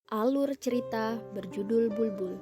Alur cerita berjudul Bulbul.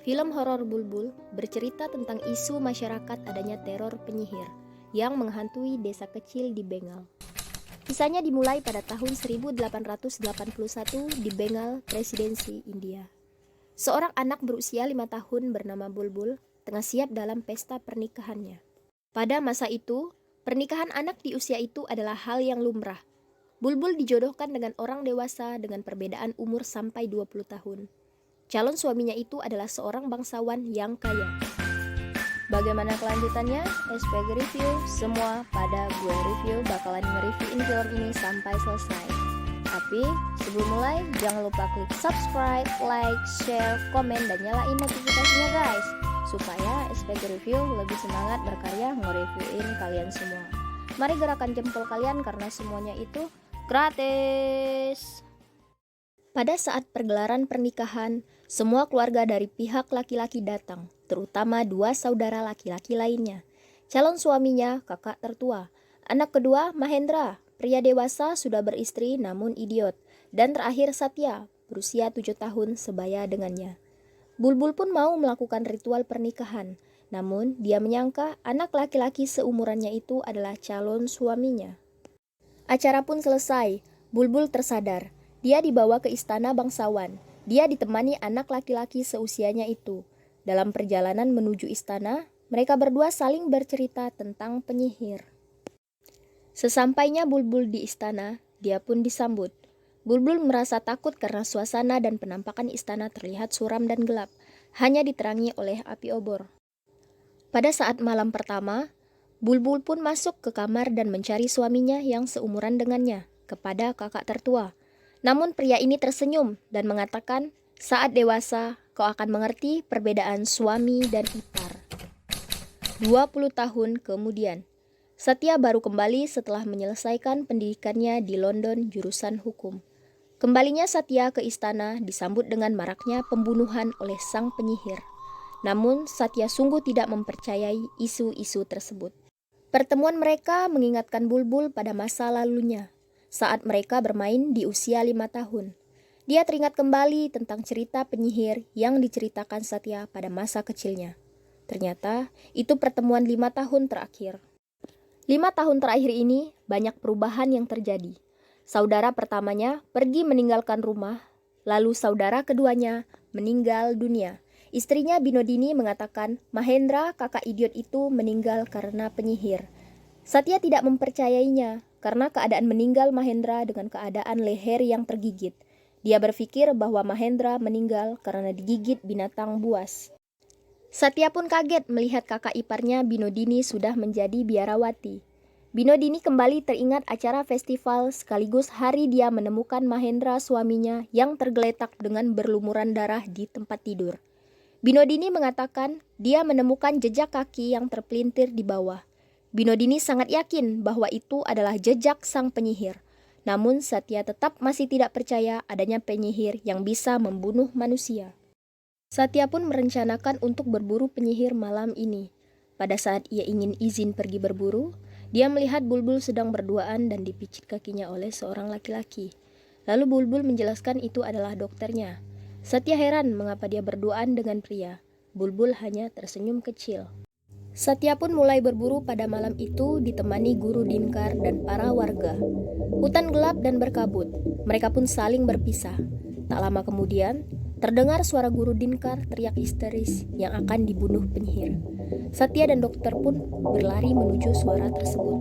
Film horor Bulbul bercerita tentang isu masyarakat adanya teror penyihir yang menghantui desa kecil di Bengal. Kisahnya dimulai pada tahun 1881 di Bengal, Presidensi India. Seorang anak berusia 5 tahun bernama Bulbul tengah siap dalam pesta pernikahannya. Pada masa itu, pernikahan anak di usia itu adalah hal yang lumrah. Bulbul dijodohkan dengan orang dewasa dengan perbedaan umur sampai 20 tahun. Calon suaminya itu adalah seorang bangsawan yang kaya. Bagaimana kelanjutannya? SPG Review, semua pada gue review bakalan nge-reviewin film ini sampai selesai. Tapi sebelum mulai, jangan lupa klik subscribe, like, share, komen, dan nyalain notifikasinya guys, supaya SPG Review lebih semangat berkarya nge-reviewin kalian semua. Mari gerakan jempol kalian karena semuanya itu gratis. Pada saat pergelaran pernikahan, semua keluarga dari pihak laki-laki datang, terutama dua saudara laki-laki lainnya. Calon suaminya, kakak tertua. Anak kedua, Mahendra, pria dewasa sudah beristri namun idiot. Dan terakhir Satya, berusia 7 tahun sebaya dengannya. Bulbul pun mau melakukan ritual pernikahan, namun dia menyangka anak laki-laki seumurannya itu adalah calon suaminya. Acara pun selesai. Bulbul tersadar. Dia dibawa ke istana bangsawan. Dia ditemani anak laki-laki seusianya itu. Dalam perjalanan menuju istana, mereka berdua saling bercerita tentang penyihir. Sesampainya Bulbul di istana, dia pun disambut. Bulbul merasa takut karena suasana dan penampakan istana terlihat suram dan gelap, hanya diterangi oleh api obor. Pada saat malam pertama, Bulbul pun masuk ke kamar dan mencari suaminya yang seumuran dengannya, kepada kakak tertua. Namun pria ini tersenyum dan mengatakan, saat dewasa kau akan mengerti perbedaan suami dan ipar. 20 tahun kemudian, Satya baru kembali setelah menyelesaikan pendidikannya di London jurusan hukum. Kembalinya Satya ke istana disambut dengan maraknya pembunuhan oleh sang penyihir. Namun Satya sungguh tidak mempercayai isu-isu tersebut. Pertemuan mereka mengingatkan Bulbul pada masa lalunya, saat mereka bermain di usia 5 tahun. Dia teringat kembali tentang cerita penyihir yang diceritakan Satya pada masa kecilnya. Ternyata itu pertemuan 5 tahun terakhir. 5 tahun terakhir ini banyak perubahan yang terjadi. Saudara pertamanya pergi meninggalkan rumah, lalu saudara keduanya meninggal dunia. Istrinya Binodini mengatakan Mahendra, kakak idiot itu meninggal karena penyihir. Satya tidak mempercayainya karena keadaan meninggal Mahendra dengan keadaan leher yang tergigit. Dia berpikir bahwa Mahendra meninggal karena digigit binatang buas. Satya pun kaget melihat kakak iparnya Binodini sudah menjadi biarawati. Binodini kembali teringat acara festival sekaligus hari dia menemukan Mahendra suaminya yang tergeletak dengan berlumuran darah di tempat tidur. Binodini mengatakan dia menemukan jejak kaki yang terpelintir di bawah. Binodini sangat yakin bahwa itu adalah jejak sang penyihir. Namun Satya tetap masih tidak percaya adanya penyihir yang bisa membunuh manusia. Satya pun merencanakan untuk berburu penyihir malam ini. Pada saat ia ingin izin pergi berburu, dia melihat Bulbul sedang berduaan dan dipicit kakinya oleh seorang laki-laki. Lalu Bulbul menjelaskan itu adalah dokternya. Satya heran mengapa dia berduaan dengan pria. Bulbul hanya tersenyum kecil. Satya pun mulai berburu pada malam itu ditemani guru Dinkar dan para warga. Hutan gelap dan berkabut. Mereka pun saling berpisah. Tak lama kemudian, terdengar suara guru Dinkar teriak histeris yang akan dibunuh penyihir. Satya dan dokter pun berlari menuju suara tersebut.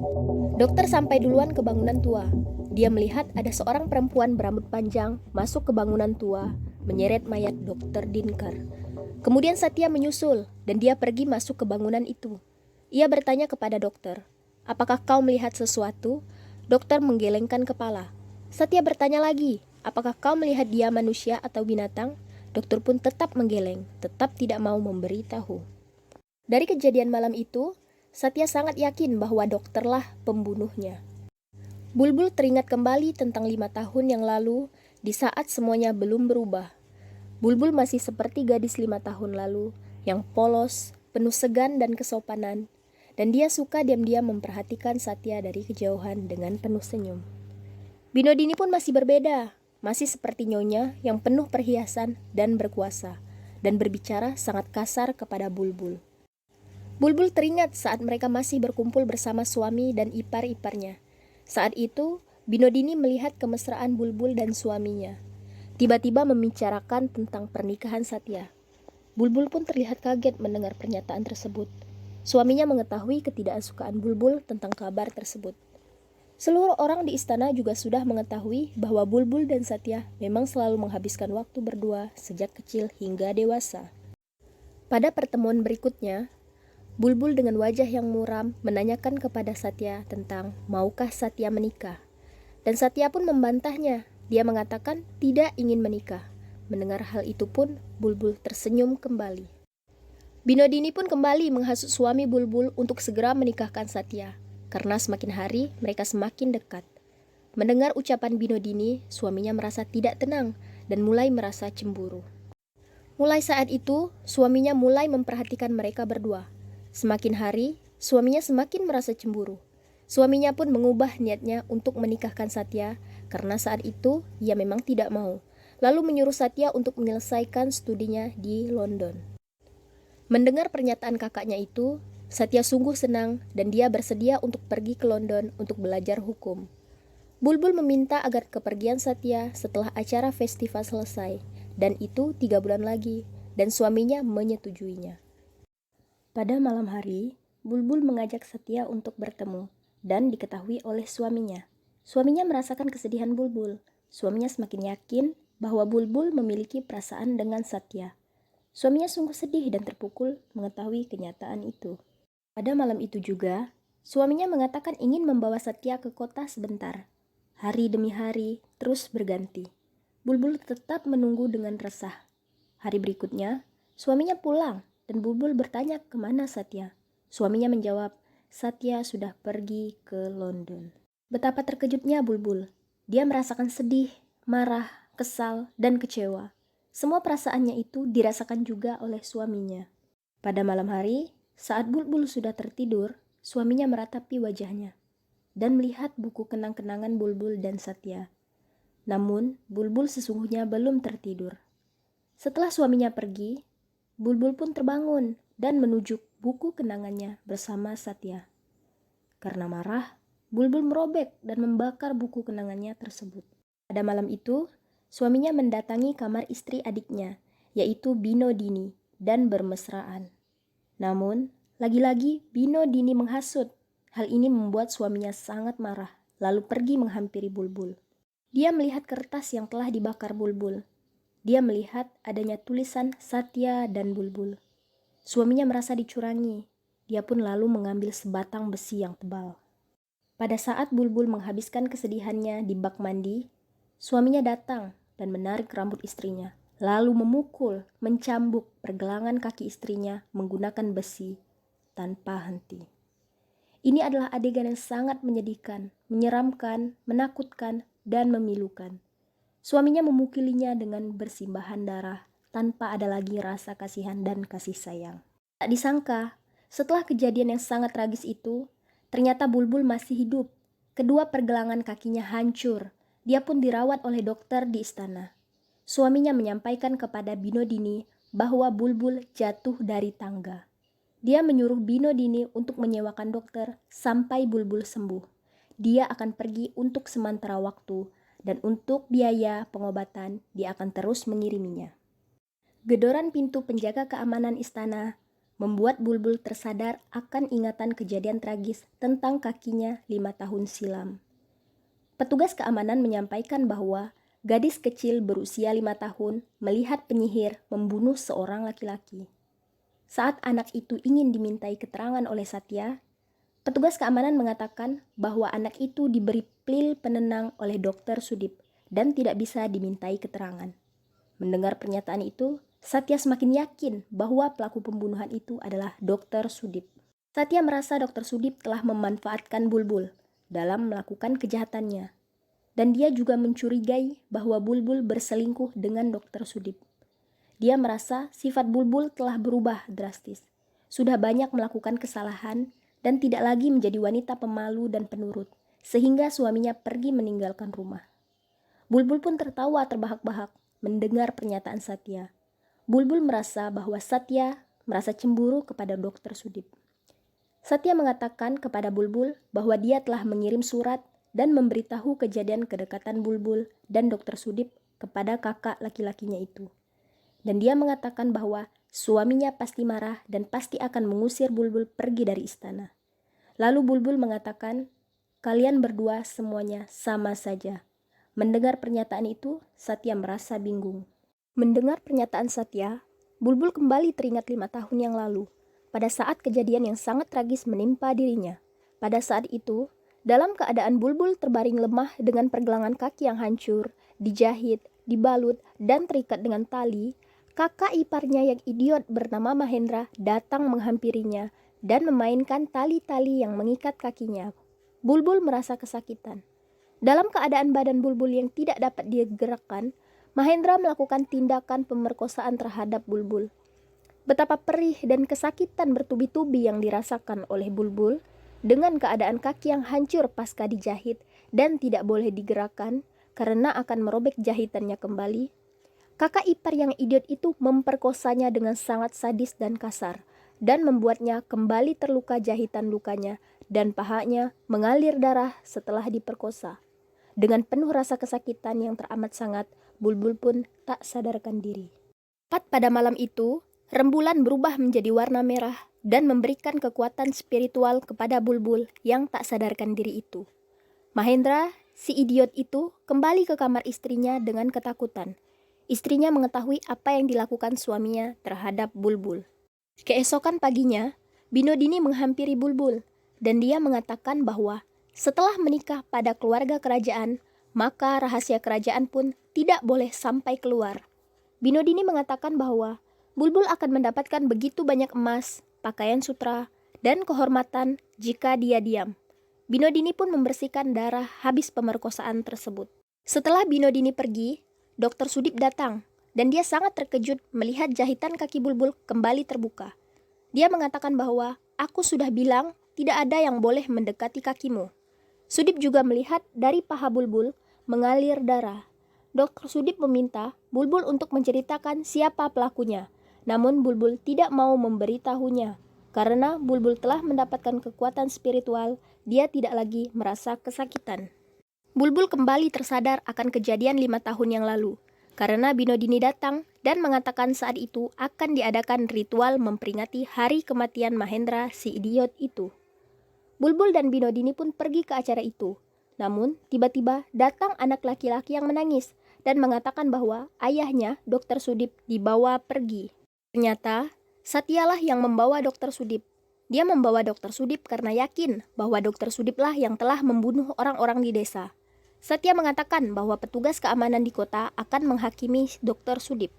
Dokter sampai duluan ke bangunan tua. Dia melihat ada seorang perempuan berambut panjang masuk ke bangunan tua, menyeret mayat dokter Dinkar. Kemudian Satya menyusul dan dia pergi masuk ke bangunan itu. Ia bertanya kepada dokter, apakah kau melihat sesuatu? Dokter menggelengkan kepala. Satya bertanya lagi, apakah kau melihat dia manusia atau binatang? Dokter pun tetap menggeleng, tetap tidak mau memberi tahu. Dari kejadian malam itu, Satya sangat yakin bahwa dokterlah pembunuhnya. Bulbul teringat kembali tentang 5 tahun yang lalu, di saat semuanya belum berubah. Bulbul masih seperti gadis 5 tahun lalu, yang polos, penuh segan dan kesopanan, dan dia suka diam-diam memperhatikan Satya dari kejauhan dengan penuh senyum. Binodini pun masih berbeda. masih seperti nyonya yang penuh perhiasan dan berkuasa, dan berbicara sangat kasar kepada Bulbul. Bulbul teringat saat mereka masih berkumpul bersama suami dan ipar-iparnya. Saat itu, Binodini melihat kemesraan Bulbul dan suaminya. Tiba-tiba membicarakan tentang pernikahan Satya. Bulbul pun terlihat kaget mendengar pernyataan tersebut. Suaminya mengetahui ketidaksukaan Bulbul tentang kabar tersebut. Seluruh orang di istana juga sudah mengetahui bahwa Bulbul dan Satya memang selalu menghabiskan waktu berdua sejak kecil hingga dewasa. Pada pertemuan berikutnya, Bulbul dengan wajah yang muram menanyakan kepada Satya tentang maukah Satya menikah. Dan Satya pun membantahnya. Dia mengatakan tidak ingin menikah. Mendengar hal itu pun, Bulbul tersenyum kembali. Binodini pun kembali menghasut suami Bulbul untuk segera menikahkan Satya. Karena semakin hari mereka semakin dekat. Mendengar ucapan Binodini, suaminya merasa tidak tenang dan mulai merasa cemburu. Mulai saat itu, suaminya mulai memperhatikan mereka berdua. Semakin hari, suaminya semakin merasa cemburu. Suaminya pun mengubah niatnya untuk menikahkan Satya karena saat itu ia memang tidak mau. Lalu menyuruh Satya untuk menyelesaikan studinya di London. Mendengar pernyataan kakaknya itu, Satya sungguh senang dan dia bersedia untuk pergi ke London untuk belajar hukum. Bulbul meminta agar kepergian Satya setelah acara festival selesai, dan itu 3 bulan lagi, dan suaminya menyetujuinya. Pada malam hari, Bulbul mengajak Satya untuk bertemu, dan diketahui oleh suaminya. Suaminya merasakan kesedihan Bulbul. Suaminya semakin yakin bahwa Bulbul memiliki perasaan dengan Satya. Suaminya sungguh sedih dan terpukul mengetahui kenyataan itu. Pada malam itu juga, suaminya mengatakan ingin membawa Satya ke kota sebentar. Hari demi hari terus berganti. Bulbul tetap menunggu dengan resah. Hari berikutnya, suaminya pulang dan Bulbul bertanya kemana Satya. Suaminya menjawab, Satya sudah pergi ke London. Betapa terkejutnya Bulbul. Dia merasakan sedih, marah, kesal, dan kecewa. Semua perasaannya itu dirasakan juga oleh suaminya. Pada malam hari, saat Bulbul sudah tertidur, suaminya meratapi wajahnya dan melihat buku kenang-kenangan Bulbul dan Satya. Namun, Bulbul sesungguhnya belum tertidur. Setelah suaminya pergi, Bulbul pun terbangun dan menuju buku kenangannya bersama Satya. Karena marah, Bulbul merobek dan membakar buku kenangannya tersebut. Pada malam itu, suaminya mendatangi kamar istri adiknya, yaitu Binodini, dan bermesraan. Namun, lagi-lagi Binodini menghasut. Hal ini membuat suaminya sangat marah, lalu pergi menghampiri Bulbul. Dia melihat kertas yang telah dibakar Bulbul. Dia melihat adanya tulisan Satya dan Bulbul. Suaminya merasa dicurangi. Dia pun lalu mengambil sebatang besi yang tebal. Pada saat Bulbul menghabiskan kesedihannya di bak mandi, suaminya datang dan menarik rambut istrinya, lalu memukul, mencambuk pergelangan kaki istrinya menggunakan besi tanpa henti. Ini adalah adegan yang sangat menyedihkan, menyeramkan, menakutkan, dan memilukan. Suaminya memukulinya dengan bersimbahan darah tanpa ada lagi rasa kasihan dan kasih sayang. Tak disangka, setelah kejadian yang sangat tragis itu, ternyata Bulbul masih hidup. Kedua pergelangan kakinya hancur. Dia pun dirawat oleh dokter di istana. Suaminya menyampaikan kepada Binodini bahwa Bulbul jatuh dari tangga. Dia menyuruh Binodini untuk menyewakan dokter sampai Bulbul sembuh. Dia akan pergi untuk sementara waktu, dan untuk biaya pengobatan dia akan terus mengiriminya. Gedoran pintu penjaga keamanan istana membuat Bulbul tersadar akan ingatan kejadian tragis tentang kakinya 5 tahun silam. Petugas keamanan menyampaikan bahwa gadis kecil berusia 5 tahun melihat penyihir membunuh seorang laki-laki. Saat anak itu ingin dimintai keterangan oleh Satya, petugas keamanan mengatakan bahwa anak itu diberi pil penenang oleh Dr. Sudip dan tidak bisa dimintai keterangan. Mendengar pernyataan itu, Satya semakin yakin bahwa pelaku pembunuhan itu adalah Dr. Sudip. Satya merasa Dr. Sudip telah memanfaatkan Bulbul dalam melakukan kejahatannya. Dan dia juga mencurigai bahwa Bulbul berselingkuh dengan Dr. Sudip. Dia merasa sifat Bulbul telah berubah drastis. Sudah banyak melakukan kesalahan dan tidak lagi menjadi wanita pemalu dan penurut, sehingga suaminya pergi meninggalkan rumah. Bulbul pun tertawa terbahak-bahak mendengar pernyataan Satya. Bulbul merasa bahwa Satya merasa cemburu kepada Dokter Sudip. Satya mengatakan kepada Bulbul bahwa dia telah mengirim surat dan memberitahu kejadian kedekatan Bulbul dan Dokter Sudip kepada kakak laki-lakinya itu. Dan dia mengatakan bahwa suaminya pasti marah dan pasti akan mengusir Bulbul pergi dari istana. Lalu Bulbul mengatakan, "Kalian berdua semuanya sama saja." Mendengar pernyataan itu, Satya merasa bingung. Mendengar pernyataan Satya, Bulbul kembali teringat 5 tahun yang lalu, pada saat kejadian yang sangat tragis menimpa dirinya. Pada saat itu, dalam keadaan Bulbul terbaring lemah dengan pergelangan kaki yang hancur, dijahit, dibalut, dan terikat dengan tali, kakak iparnya yang idiot bernama Mahendra datang menghampirinya dan memainkan tali-tali yang mengikat kakinya. Bulbul merasa kesakitan. Dalam keadaan badan Bulbul yang tidak dapat digerakkan, Mahendra melakukan tindakan pemerkosaan terhadap Bulbul. Betapa perih dan kesakitan bertubi-tubi yang dirasakan oleh Bulbul dengan keadaan kaki yang hancur pasca dijahit dan tidak boleh digerakkan karena akan merobek jahitannya kembali. Kakak ipar yang idiot itu memperkosanya dengan sangat sadis dan kasar dan membuatnya kembali terluka jahitan lukanya dan pahanya mengalir darah setelah diperkosa. Dengan penuh rasa kesakitan yang teramat sangat, Bulbul pun tak sadarkan diri. Tepat pada malam itu, rembulan berubah menjadi warna merah dan memberikan kekuatan spiritual kepada Bulbul yang tak sadarkan diri itu. Mahendra, si idiot itu, kembali ke kamar istrinya dengan ketakutan. Istrinya mengetahui apa yang dilakukan suaminya terhadap Bulbul. Keesokan paginya, Binodini menghampiri Bulbul dan dia mengatakan bahwa setelah menikah pada keluarga kerajaan, maka rahasia kerajaan pun tidak boleh sampai keluar. Binodini mengatakan bahwa Bulbul akan mendapatkan begitu banyak emas, pakaian sutra, dan kehormatan jika dia diam. Binodini pun membersihkan darah habis pemerkosaan tersebut. Setelah Binodini pergi, Dokter Sudip datang, dan dia sangat terkejut melihat jahitan kaki Bulbul kembali terbuka. Dia mengatakan bahwa, "Aku sudah bilang tidak ada yang boleh mendekati kakimu." Sudip juga melihat dari paha Bulbul mengalir darah. Dokter Sudip meminta Bulbul untuk menceritakan siapa pelakunya. Namun Bulbul tidak mau memberitahunya. Karena Bulbul telah mendapatkan kekuatan spiritual, dia tidak lagi merasa kesakitan. Bulbul kembali tersadar akan kejadian 5 tahun yang lalu. Karena Binodini datang dan mengatakan saat itu akan diadakan ritual memperingati hari kematian Mahendra si idiot itu. Bulbul dan Binodini pun pergi ke acara itu. Namun, tiba-tiba datang anak laki-laki yang menangis dan mengatakan bahwa ayahnya, Dokter Sudip, dibawa pergi. Ternyata, Satyalah yang membawa Dokter Sudip. Dia membawa Dokter Sudip karena yakin bahwa Dokter Sudiplah yang telah membunuh orang-orang di desa. Satya mengatakan bahwa petugas keamanan di kota akan menghakimi Dokter Sudip.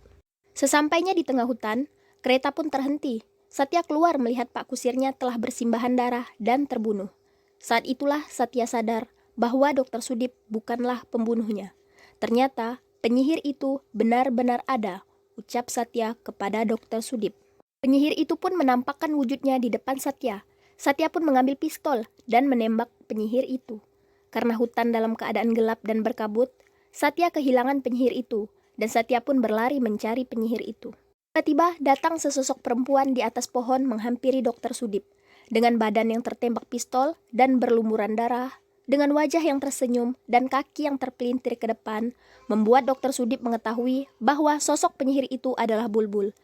Sesampainya di tengah hutan, kereta pun terhenti. Satya keluar melihat pak kusirnya telah bersimbahan darah dan terbunuh. Saat itulah Satya sadar bahwa Dokter Sudip bukanlah pembunuhnya. Ternyata penyihir itu benar-benar ada, ucap Satya kepada Dokter Sudip. Penyihir itu pun menampakkan wujudnya di depan Satya. Satya pun mengambil pistol dan menembak penyihir itu. Karena hutan dalam keadaan gelap dan berkabut, Satya kehilangan penyihir itu dan Satya pun berlari mencari penyihir itu. Tiba-tiba datang sesosok perempuan di atas pohon menghampiri Dokter Sudip. Dengan badan yang tertembak pistol dan berlumuran darah, dengan wajah yang tersenyum dan kaki yang terpelintir ke depan, membuat Dokter Sudip mengetahui bahwa sosok penyihir itu adalah Bulbul.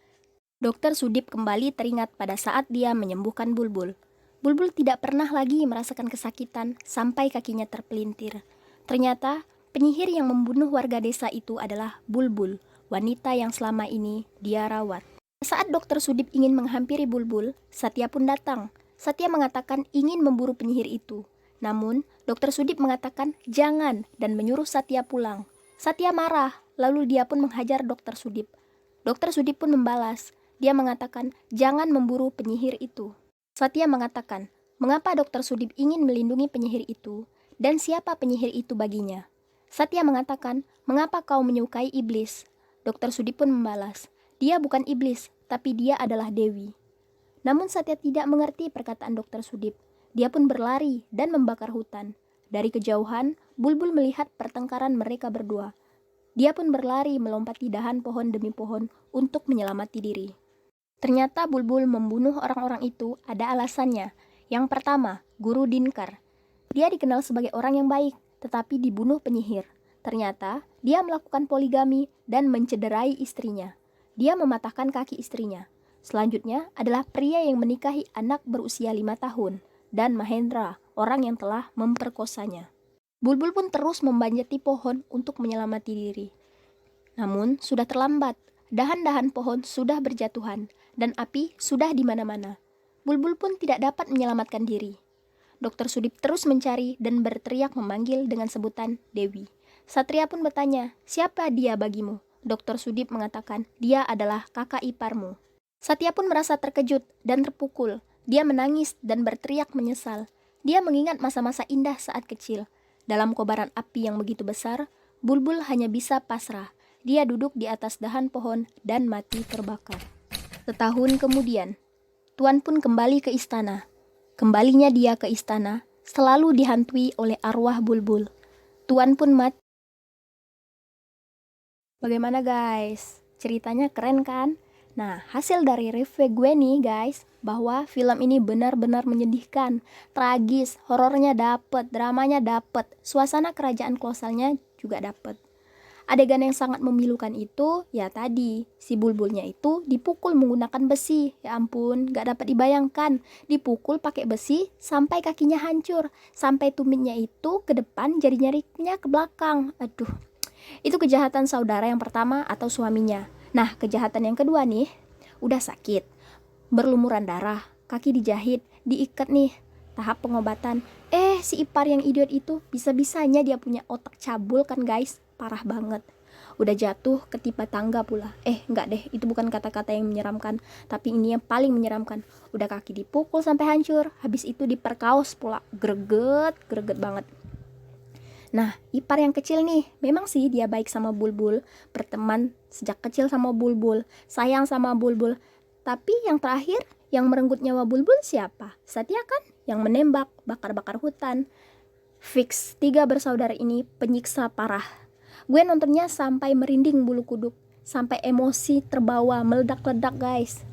Dokter Sudip kembali teringat pada saat dia menyembuhkan Bulbul. Bulbul tidak pernah lagi merasakan kesakitan sampai kakinya terpelintir. Ternyata penyihir yang membunuh warga desa itu adalah Bulbul, wanita yang selama ini dia rawat. Saat Dokter Sudip ingin menghampiri Bulbul, Satya pun datang. Satya mengatakan ingin memburu penyihir itu. Namun, Dokter Sudip mengatakan jangan dan menyuruh Satya pulang. Satya marah, lalu dia pun menghajar Dokter Sudip. Dokter Sudip pun membalas. Dia mengatakan jangan memburu penyihir itu. Satya mengatakan, mengapa Dokter Sudip ingin melindungi penyihir itu dan siapa penyihir itu baginya? Satya mengatakan, mengapa kau menyukai iblis? Dokter Sudip pun membalas, dia bukan iblis, tapi dia adalah Dewi. Namun Satya tidak mengerti perkataan Dokter Sudip. Dia pun berlari dan membakar hutan. Dari kejauhan, Bulbul melihat pertengkaran mereka berdua. Dia pun berlari melompati dahan pohon demi pohon untuk menyelamati diri. Ternyata Bulbul membunuh orang-orang itu ada alasannya. Yang pertama, Guru Dinkar. Dia dikenal sebagai orang yang baik, tetapi dibunuh penyihir. Ternyata, dia melakukan poligami dan mencederai istrinya. Dia mematahkan kaki istrinya. Selanjutnya adalah pria yang menikahi anak berusia 5 tahun, dan Mahendra, orang yang telah memperkosanya. Bulbul pun terus membanjati pohon untuk menyelamati diri. Namun, sudah terlambat. Dahan-dahan pohon sudah berjatuhan, dan api sudah di mana-mana. Bulbul pun tidak dapat menyelamatkan diri. Dr. Sudip terus mencari dan berteriak memanggil dengan sebutan Dewi. Satria pun bertanya, siapa dia bagimu? Dr. Sudip mengatakan, dia adalah kakak iparmu. Satya pun merasa terkejut dan terpukul. Dia menangis dan berteriak menyesal. Dia mengingat masa-masa indah saat kecil. Dalam kobaran api yang begitu besar, Bulbul hanya bisa pasrah. Dia duduk di atas dahan pohon dan mati terbakar. Setahun kemudian, Tuan pun kembali ke istana. Kembalinya dia ke istana selalu dihantui oleh arwah Bulbul. Tuan pun mati. Bagaimana guys? Ceritanya keren kan? Nah, hasil dari review gue nih guys, bahwa film ini benar-benar menyedihkan, tragis, horornya dapet, dramanya dapet, suasana kerajaan kolosalnya juga dapet. Adegan yang sangat memilukan itu, ya tadi, si Bulbulnya itu dipukul menggunakan besi. Ya ampun, gak dapat dibayangkan. Dipukul pakai besi sampai kakinya hancur, sampai tumitnya itu ke depan, jari-jarinya ke belakang. Aduh, itu kejahatan saudara yang pertama atau suaminya. Nah, kejahatan yang kedua nih, udah sakit, berlumuran darah, kaki dijahit, diikat nih, tahap pengobatan. Si ipar yang idiot itu bisa-bisanya dia punya otak cabul kan guys, parah banget. Udah jatuh ketimpa tangga pula. Enggak deh, itu bukan kata-kata yang menyeramkan, tapi ini yang paling menyeramkan. Udah kaki dipukul sampai hancur, habis itu diperkaos pula, greget banget. Nah, ipar yang kecil nih, memang sih dia baik sama Bulbul, berteman sejak kecil sama Bulbul, sayang sama Bulbul. Tapi yang terakhir, yang merenggut nyawa Bulbul siapa? Satya kan? Yang menembak, bakar-bakar hutan. Fix, 3 bersaudara ini penyiksa parah. Gue nontonnya sampai merinding bulu kuduk, sampai emosi terbawa, meledak-ledak guys.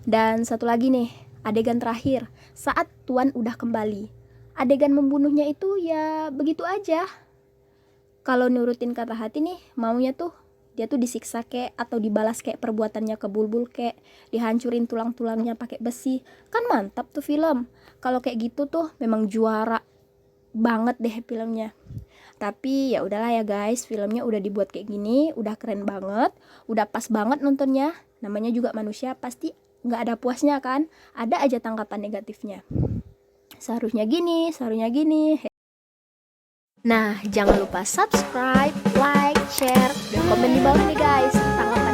Dan satu lagi nih, adegan terakhir, saat Tuan udah kembali. Adegan membunuhnya itu ya begitu aja. Kalau nurutin kata hati nih, maunya tuh dia tuh disiksa kek atau dibalas kayak perbuatannya ke Bulbul kek, dihancurin tulang-tulangnya pakai besi. Kan mantap tuh film. Kalau kayak gitu tuh memang juara banget deh filmnya. Tapi ya udahlah ya guys, filmnya udah dibuat kayak gini, udah keren banget, udah pas banget nontonnya. Namanya juga manusia, pasti nggak ada puasnya kan? Ada aja tanggapan negatifnya. Seharusnya gini. Nah, jangan lupa subscribe, like, share, dan komen di bawah nih guys. Tanggapan